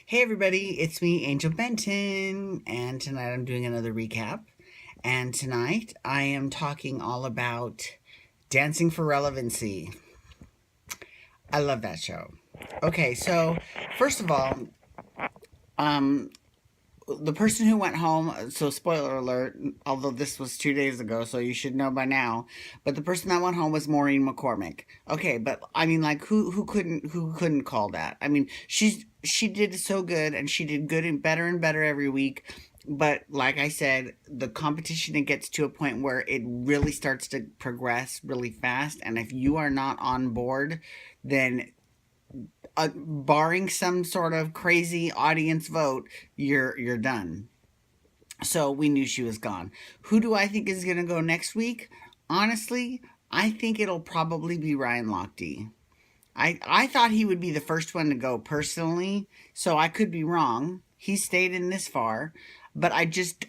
Hey everybody, it's me, Angel Benton, and tonight I'm doing another recap. And tonight I am talking all about Dancing for Relevancy. I love that show. Okay, so first of all, um, the person who went home, so spoiler alert, although this was 2 days ago, so you should know by now, but the person that went home was Maureen McCormick. Okay, but I mean, like, who couldn't call that? I mean, she did so good, and she did good and better every week. But like I said, the competition, it gets to a point where it really starts to progress really fast, and if you are not on board, then barring some sort of crazy audience vote, you're done. So we knew she was gone. Who do I think is going to go next week? Honestly, I think it'll probably be Ryan Lochte. I thought he would be the first one to go personally, so I could be wrong. He stayed in this far, but I just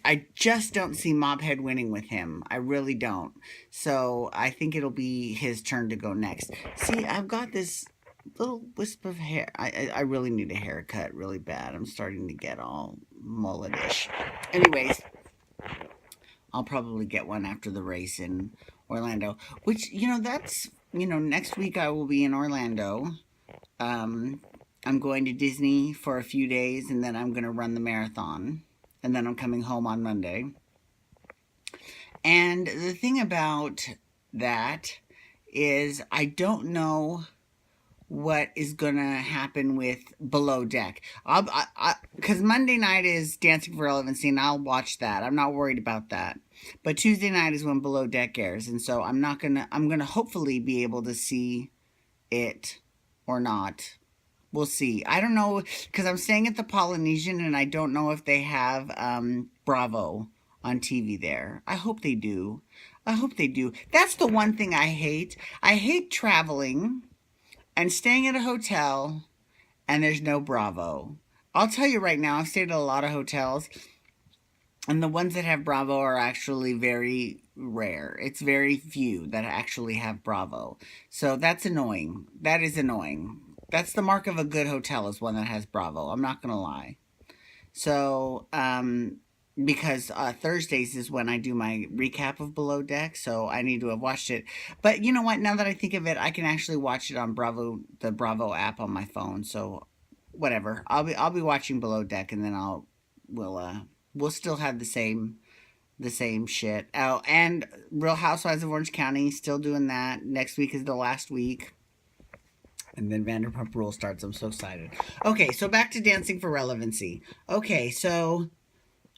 don't see Mobhead winning with him. I really don't. So I think it'll be his turn to go next. See, I've got this little wisp of hair. I really need a haircut really bad. I'm starting to get all mulletish. Anyways, I'll probably get one after the race in Orlando, which, that's, next week I will be in Orlando. Um, I'm going to Disney for a few days, and then I'm going to run the marathon, and then I'm coming home on Monday. And the thing about that is I don't know what is gonna happen with Below Deck. Because Monday night is Dancing for Relevancy, and I'll watch that. I'm not worried about that. But Tuesday night is when Below Deck airs, and so I'm gonna hopefully be able to see it or not. We'll see. I don't know, because I'm staying at the Polynesian, and I don't know if they have Bravo on TV there. I hope they do. I hope they do. That's the one thing I hate. I hate traveling and staying at a hotel and there's no Bravo. I'll tell you right now, I've stayed at a lot of hotels, and the ones that have Bravo are actually very rare. It's very few that actually have Bravo. So that's annoying. That is annoying. That's the mark of a good hotel, is one that has Bravo. I'm not going to lie. So, because Thursdays is when I do my recap of Below Deck, so I need to have watched it. But you know what? Now that I think of it, I can actually watch it on Bravo, the Bravo app on my phone. So, whatever. I'll be watching Below Deck, and then we'll still have the same shit. Oh, and Real Housewives of Orange County, still doing that. Next week is the last week. And then Vanderpump Rules starts. I'm so excited. Okay, so back to Dancing for Relevancy. Okay, so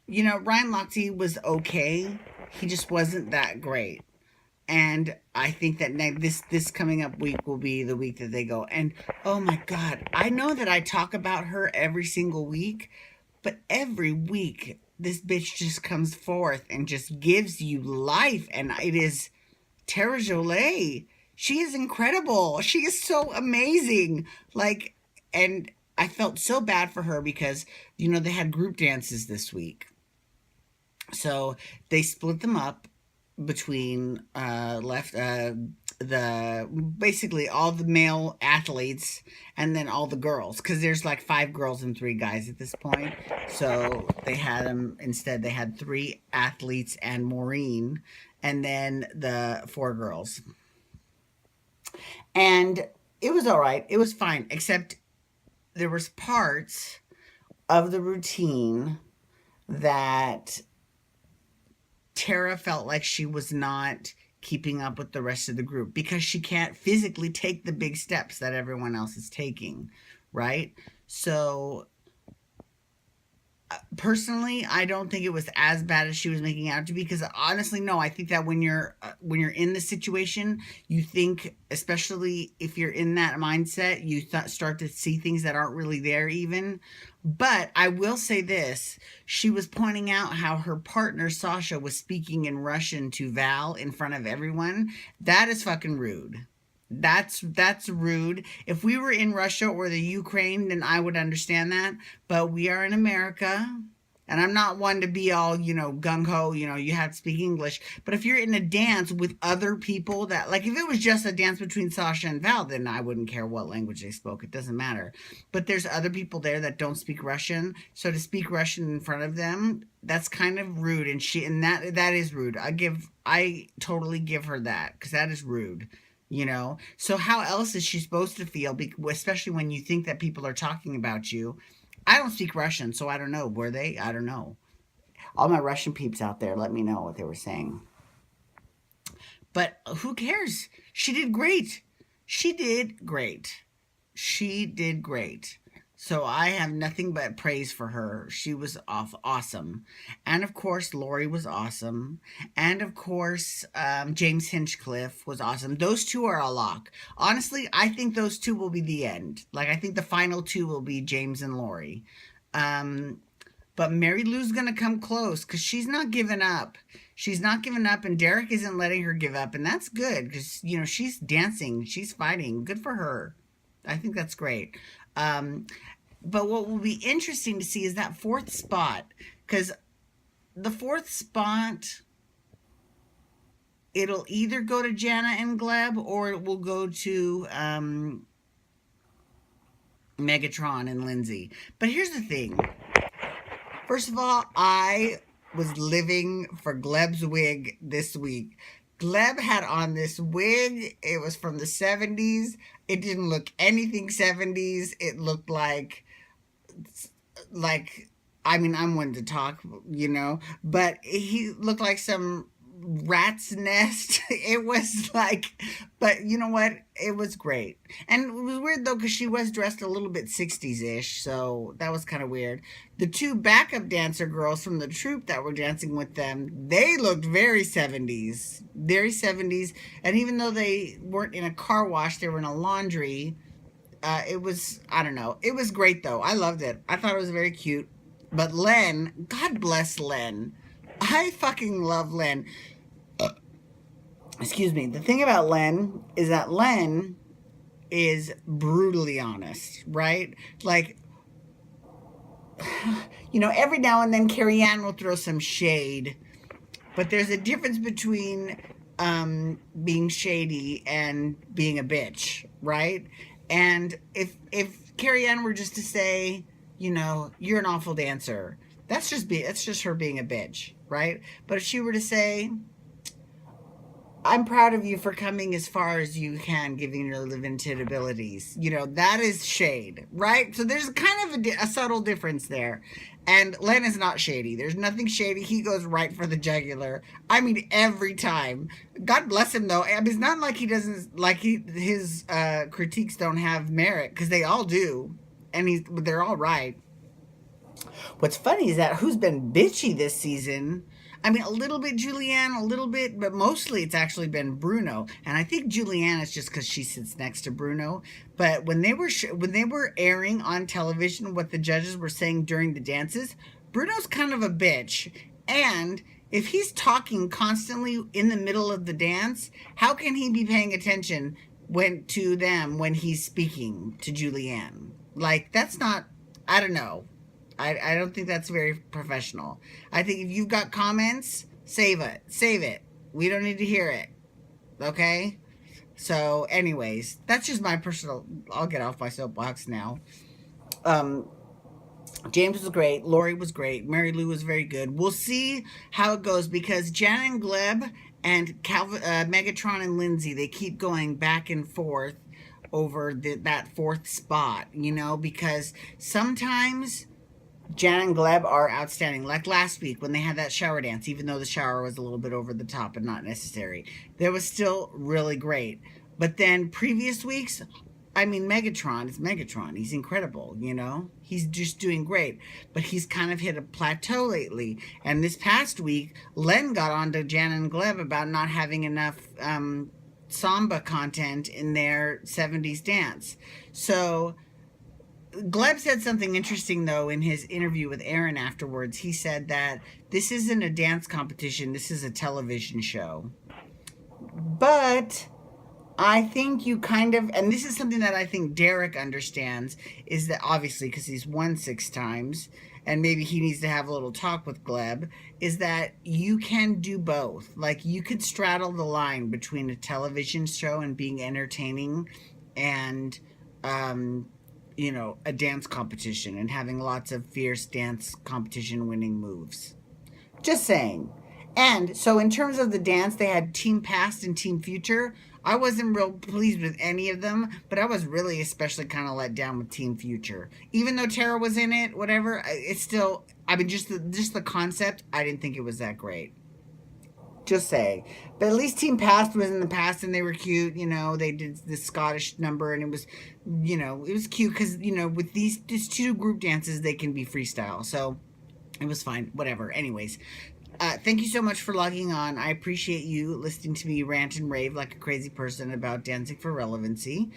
Ryan Lochte was okay. He just wasn't that great. And I think that this coming up week will be the week that they go. And oh my God, I know that I talk about her every single week, but every week this bitch just comes forth and just gives you life. And it is Tara Jolie. She is incredible. She is so amazing. Like, and I felt so bad for her because, they had group dances this week. So they split them up between the basically all the male athletes and then all the girls, because there's like 5 girls and 3 guys at this point. So they had 3 athletes and Maureen, and then the 4 girls. And it was all right. It was fine, except there was parts of the routine that Tara felt like she was not keeping up with the rest of the group because she can't physically take the big steps that everyone else is taking, right? So personally, I don't think it was as bad as she was making out to be, because honestly, no, I think that when you're in the situation, you think, especially if you're in that mindset, you start to see things that aren't really there even. But I will say this, she was pointing out how her partner Sasha was speaking in Russian to Val in front of everyone. That is fucking rude. That's rude. If we were in Russia or the Ukraine, then I would understand that. But we are in America, And I'm not one to be all, gung-ho, you have to speak English. But if you're in a dance with other people that, like if it was just a dance between Sasha and Val, then I wouldn't care what language they spoke. It doesn't matter. But there's other people there that don't speak Russian. So to speak Russian in front of them, that's kind of rude. And that is rude. I totally give her that, because that is rude. So how else is she supposed to feel, especially when you think that people are talking about you? I don't speak Russian, so I don't know. Were they? I don't know. All my Russian peeps out there, let me know what they were saying. But who cares? She did great. She did great. So I have nothing but praise for her. She was awesome. And of course, Lori was awesome. And of course, James Hinchcliffe was awesome. Those two are a lock. Honestly, I think those two will be the end. Like, I think the final two will be James and Lori. But Mary Lou's going to come close because she's not giving up. She's not giving up, and Derek isn't letting her give up. And that's good because, she's dancing. She's fighting. Good for her. I think that's great. But what will be interesting to see is that fourth spot, because the fourth spot, it'll either go to Jana and Gleb, or it will go to Megatron and Lindsay. But here's the thing. First of all, I was living for Gleb's wig this week. Gleb had on this wig. It was from the 70s. It didn't look anything 70s. It looked like, I'm one to talk, but he looked like some rat's nest. It was like, but you know what? It was great. And it was weird though, because she was dressed a little bit 60s-ish, so that was kind of weird. The two backup dancer girls from the troupe that were dancing with them, they looked very 70s. Very 70s. And even though they weren't in a car wash, they were in a laundry. It was, I don't know. It was great though. I loved it. I thought it was very cute. But Len, God bless Len. I fucking love Len. Excuse me. The thing about Len is that Len is brutally honest, right? Like, every now and then Carrie Ann will throw some shade, but there's a difference between being shady and being a bitch, right? And if Carrie Ann were just to say, you're an awful dancer, that's just her being a bitch, right? But if she were to say, I'm proud of you for coming as far as you can, giving your limited abilities, that is shade, right? So there's kind of a subtle difference there. And Len is not shady. There's nothing shady. He goes right for the jugular. I mean, every time. God bless him, though. I mean, it's not like he doesn't, his critiques don't have merit, because they all do. And they're all right. What's funny is that who's been bitchy this season? I mean, a little bit Julianne, a little bit, but mostly it's actually been Bruno. And I think Julianne is just because she sits next to Bruno. But when they were airing on television what the judges were saying during the dances, Bruno's kind of a bitch. And if he's talking constantly in the middle of the dance, how can he be paying attention to them when he's speaking to Julianne? Like, that's not, I don't know. I don't think that's very professional. I think if you've got comments, save it. We don't need to hear it. Okay? So, anyways, that's just my personal, I'll get off my soapbox now. James was great. Lori was great. Mary Lou was very good. We'll see how it goes, because Jan and Gleb and Megatron and Lindsay, they keep going back and forth over that fourth spot, because sometimes Jan and Gleb are outstanding. Like last week when they had that shower dance, even though the shower was a little bit over the top and not necessary, that was still really great. But then previous weeks, I mean, Megatron is Megatron. He's incredible, He's just doing great. But he's kind of hit a plateau lately. And this past week, Len got on to Jan and Gleb about not having enough samba content in their 70s dance. So Gleb said something interesting, though, in his interview with Aaron afterwards. He said that this isn't a dance competition. This is a television show. But I think you kind of, and this is something that I think Derek understands, is that obviously because he's won 6 times, and maybe he needs to have a little talk with Gleb, is that you can do both. Like you could straddle the line between a television show and being entertaining, and um, a dance competition and having lots of fierce dance competition winning moves. Just saying. And so, in terms of the dance, they had Team Past and Team Future. I wasn't real pleased with any of them, but I was really especially kind of let down with Team Future. Even though Tara was in it, whatever, it's still. I mean, just the concept. I didn't think it was that great. Just saying. But at least Team Past was in the past, and they were cute. They did the Scottish number, and it was, it was cute because with these two group dances, they can be freestyle. So it was fine. Whatever. Anyways, thank you so much for logging on. I appreciate you listening to me rant and rave like a crazy person about Dancing for Relevancy.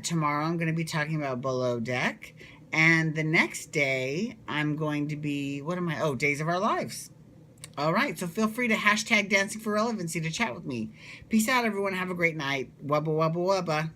Tomorrow I'm going to be talking about Below Deck. And the next day I'm going to be, what am I? Oh, Days of Our Lives. All right, so feel free to hashtag Dancing for Relevancy to chat with me. Peace out, everyone. Have a great night. Wubba, wubba, wubba.